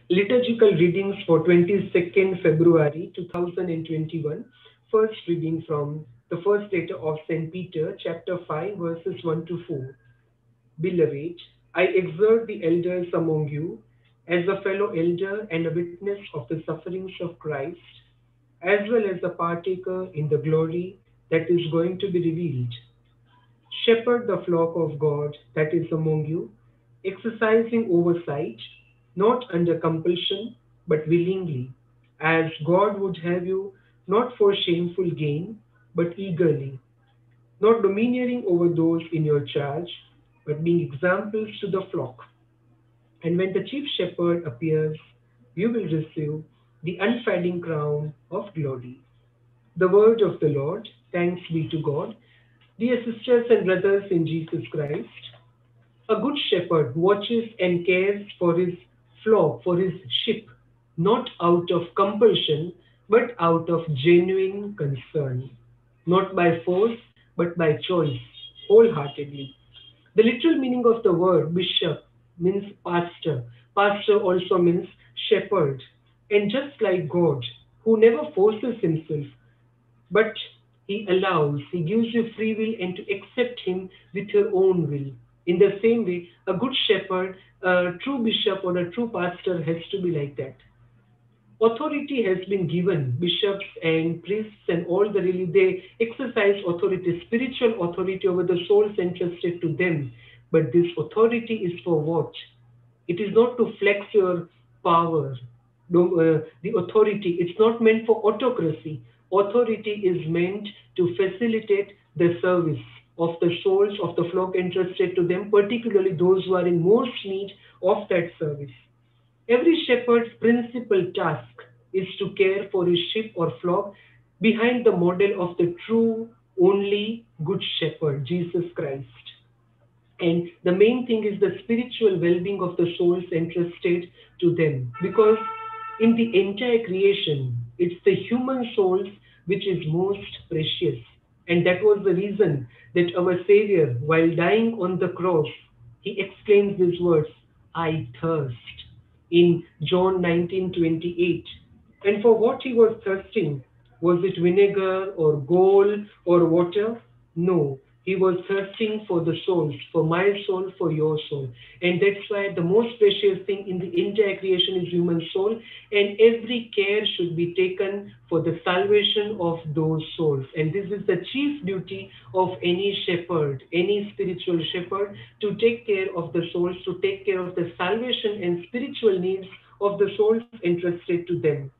Liturgical readings for 22nd February 2021. First reading from the first letter of St. Peter, chapter 5, verses 1 to 4. Beloved, I exhort the elders among you, as a fellow elder and a witness of the sufferings of Christ, as well as a partaker in the glory that is going to be revealed. Shepherd the flock of God that is among you, exercising oversight, not under compulsion, but willingly, as God would have you, not for shameful gain, but eagerly, not domineering over those in your charge, but being examples to the flock. And when the chief shepherd appears, you will receive the unfading crown of glory. The word of the Lord. Thanks be to God. Dear sisters and brothers in Jesus Christ, a good shepherd watches and cares for his flock, for his sheep, not out of compulsion, but out of genuine concern, not by force, but by choice, wholeheartedly. The literal meaning of the word bishop means pastor. Pastor also means shepherd. And just like God, who never forces himself, but he allows, he gives you free will and to accept him with your own will. In the same way, a good shepherd, a true bishop or a true pastor has to be like that. Authority has been given, bishops and priests and all the really, they exercise authority, spiritual authority over the souls entrusted to them. But this authority is for what? It is not to flex your power. The authority, it's not meant for autocracy. Authority is meant to facilitate the service of the souls of the flock entrusted to them, particularly those who are in most need of that service. Every shepherd's principal task is to care for his sheep or flock behind the model of the true, only good shepherd, Jesus Christ. And the main thing is the spiritual well being of the souls entrusted to them. Because in the entire creation, it's the human souls which is most precious. And that was the reason that our Savior, while dying on the cross, he exclaims these words, I thirst, in John 19:28. And for what he was thirsting, was it vinegar or gall or water? No, he was thirsting for the souls, for my soul, for your soul. And that's why the most precious thing in the entire creation is human soul, and every care should be taken for the salvation of those souls. And this is the chief duty of any shepherd, any spiritual shepherd, to take care of the souls, to take care of the salvation and spiritual needs of the souls entrusted to them.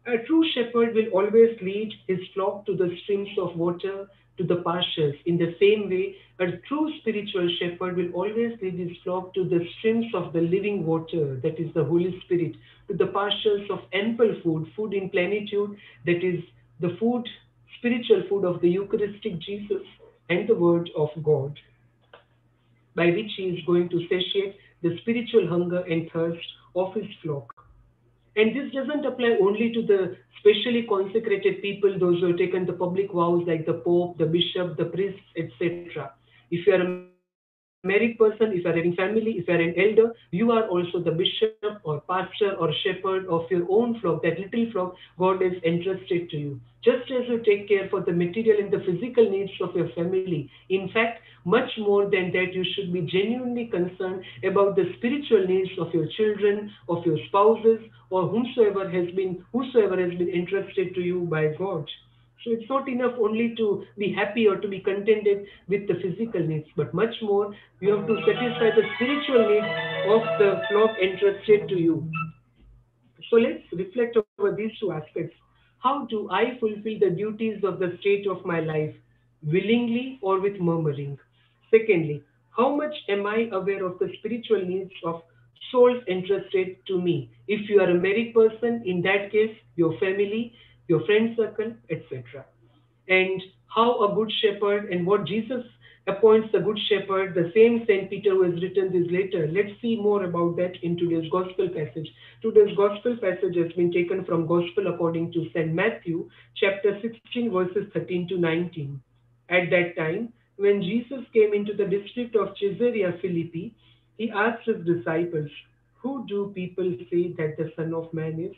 A true shepherd will always lead his flock to the streams of water, to the pastures. In the same way, a true spiritual shepherd will always lead his flock to the streams of the living water, that is the Holy Spirit, to the pastures of ample food, food in plenitude, that is the food, spiritual food of the Eucharistic Jesus and the Word of God, by which he is going to satiate the spiritual hunger and thirst of his flock. And this doesn't apply only to the specially consecrated people, those who have taken the public vows like the Pope, the Bishop, the priests, etc. If you are a married person, if you are having family, if you are an elder, you are also the bishop or pastor or shepherd of your own flock, that little flock God has entrusted to you. Just as you take care for the material and the physical needs of your family, in fact, much more than that, you should be genuinely concerned about the spiritual needs of your children, of your spouses, or whosoever has been entrusted to you by God. So it's not enough only to be happy or to be contented with the physical needs, but much more you have to satisfy the spiritual needs of the flock entrusted to you. So let's reflect over these two aspects. How do I fulfill the duties of the state of my life, willingly or with murmuring? Secondly, how much am I aware of the spiritual needs of souls entrusted to me? If you are a married person, in that case, your family, your friend circle, etc. And how a good shepherd and what Jesus appoints the good shepherd, the same Saint Peter who has written this later. Let's see more about that in today's gospel passage. Today's gospel passage has been taken from Gospel according to St. Matthew, chapter 16, verses 13 to 19. At that time, when Jesus came into the district of Caesarea Philippi, he asked his disciples, Who do people say that the Son of Man is?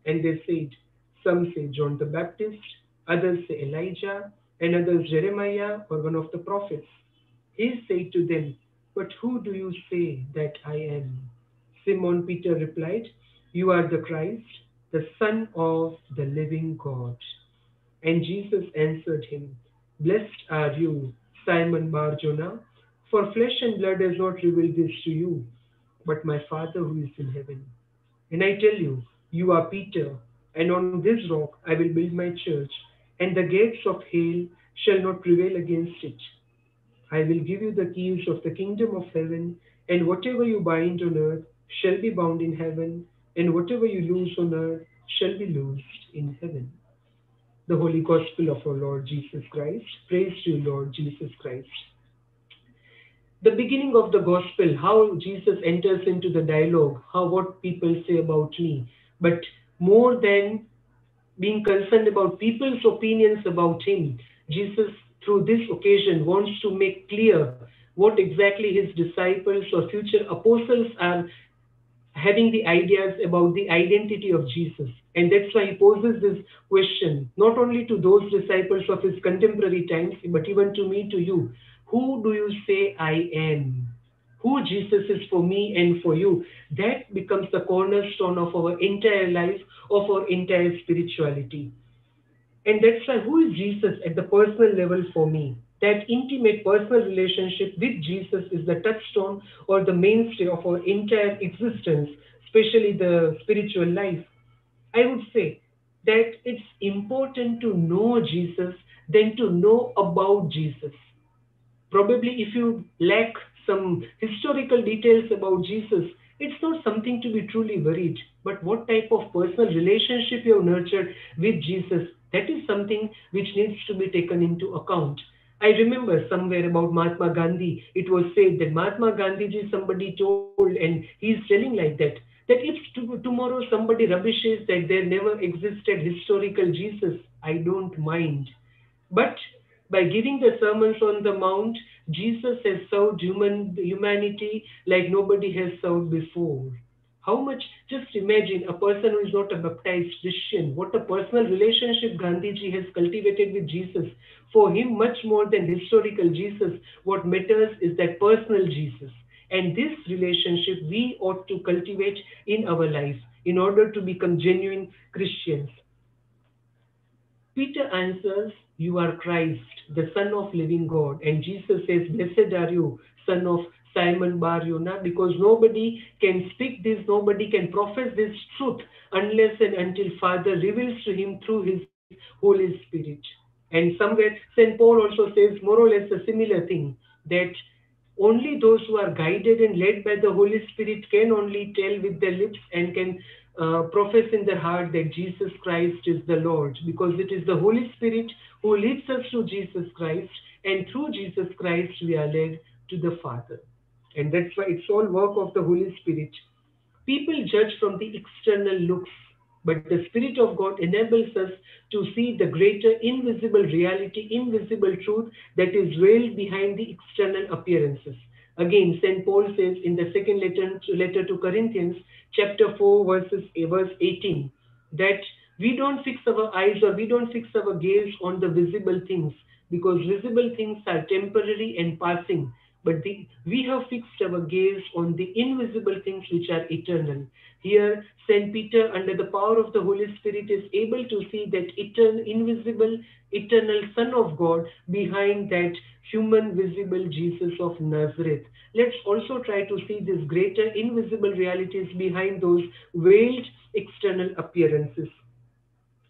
And they said, some say John the Baptist, others say Elijah, and others Jeremiah or one of the prophets. He said to them, but who do you say that I am? Simon Peter replied, you are the Christ, the Son of the living God. And Jesus answered him, blessed are you, Simon Bar-Jonah, for flesh and blood has not revealed this to you, but my Father who is in heaven. And I tell you, you are Peter, and on this rock I will build my church, and the gates of hell shall not prevail against it. I will give you the keys of the kingdom of heaven, and whatever you bind on earth shall be bound in heaven, and whatever you loose on earth shall be loosed in heaven. The Holy Gospel of our Lord Jesus Christ. Praise to you, Lord Jesus Christ. The beginning of the Gospel, how Jesus enters into the dialogue, how what people say about me. But more than being concerned about people's opinions about him, Jesus, through this occasion, wants to make clear what exactly his disciples or future apostles are having the ideas about the identity of Jesus. And that's why he poses this question, not only to those disciples of his contemporary times, but even to me, to you. Who do you say I am? Who Jesus is for me and for you? That becomes the cornerstone of our entire life, of our entire spirituality. And that's why who is Jesus at the personal level for me? That intimate personal relationship with Jesus is the touchstone or the mainstay of our entire existence, especially the spiritual life. I would say that it's important to know Jesus than to know about Jesus. Probably if you lack some historical details about Jesus, it's not something to be truly worried. But what type of personal relationship you have nurtured with Jesus, that is something which needs to be taken into account. I remember somewhere about Mahatma Gandhi, it was said that Mahatma Gandhi somebody told, and he's telling like that if tomorrow somebody rubbishes that there never existed historical Jesus, I don't mind. But by giving the sermons on the mount, Jesus has served humanity like nobody has served before. How much, just imagine a person who is not a baptized Christian, what a personal relationship Gandhiji has cultivated with Jesus. For him, much more than historical Jesus, what matters is that personal Jesus. And this relationship we ought to cultivate in our life in order to become genuine Christians. Peter answers, you are Christ, the Son of living God. And Jesus says, blessed are you, son of Simon Bar-Jonah, because nobody can speak this, nobody can profess this truth unless and until Father reveals to him through his Holy Spirit. And somewhere St. Paul also says more or less a similar thing, that only those who are guided and led by the Holy Spirit can only tell with their lips and can profess in their heart that Jesus Christ is the Lord, because it is the Holy Spirit who leads us to Jesus Christ, and through Jesus Christ we are led to the Father. And that's why it's all work of the Holy Spirit. People judge from the external looks, but the Spirit of God enables us to see the greater invisible reality, invisible truth that is veiled behind the external appearances. Again, St. Paul says in the second letter to Corinthians, chapter 4, verse 18, that we don't fix our eyes or we don't fix our gaze on the visible things, because visible things are temporary and passing, but we have fixed our gaze on the invisible things which are eternal. Here, Saint Peter, under the power of the Holy Spirit, is able to see that eternal, invisible, eternal Son of God behind that human, visible Jesus of Nazareth. Let's also try to see these greater invisible realities behind those veiled external appearances.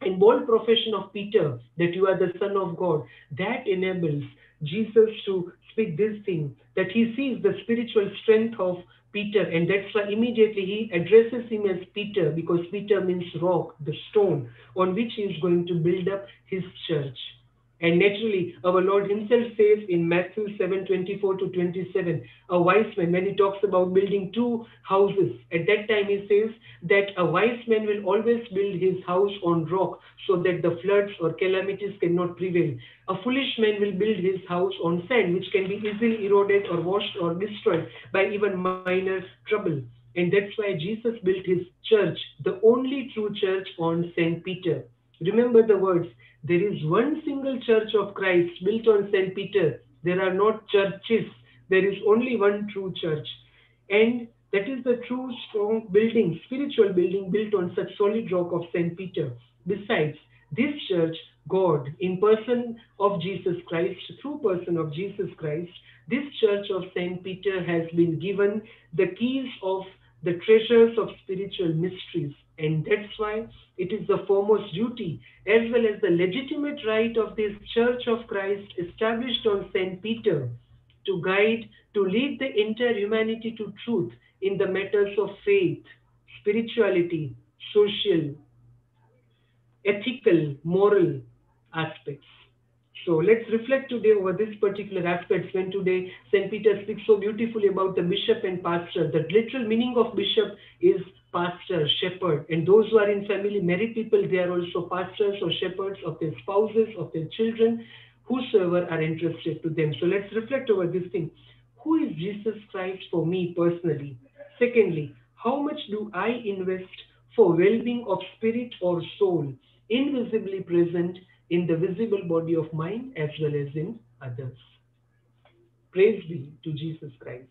And bold profession of Peter that you are the Son of God, that enables Jesus to speak this thing, that he sees the spiritual strength of Peter, and that's why immediately he addresses him as Peter, because Peter means rock, the stone on which he is going to build up his church. And naturally, our Lord himself says in Matthew 7:24 to 27, a wise man, when he talks about building two houses, at that time he says that a wise man will always build his house on rock so that the floods or calamities cannot prevail. A foolish man will build his house on sand, which can be easily eroded or washed or destroyed by even minor trouble. And that's why Jesus built his church, the only true church, on St. Peter. Remember the words, there is one single church of Christ built on St. Peter. There are not churches, there is only one true church. And that is the true strong building, spiritual building built on such solid rock of St. Peter. Besides, this church, God, in person of Jesus Christ, through person of Jesus Christ, this church of St. Peter has been given the keys of the treasures of spiritual mysteries. And that's why it is the foremost duty as well as the legitimate right of this Church of Christ established on St. Peter to guide, to lead the entire humanity to truth in the matters of faith, spirituality, social, ethical, moral aspects. So let's reflect today over this particular aspects when today St. Peter speaks so beautifully about the bishop and pastor. The literal meaning of bishop is pastor, shepherd. And those who are in family, married people, they are also pastors or shepherds of their spouses, of their children, whosoever are interested to them. So let's reflect over this thing. Who is Jesus Christ for me personally? Secondly, how much do I invest for well-being of spirit or soul, invisibly present in the visible body of mine as well as in others? Praise be to Jesus Christ.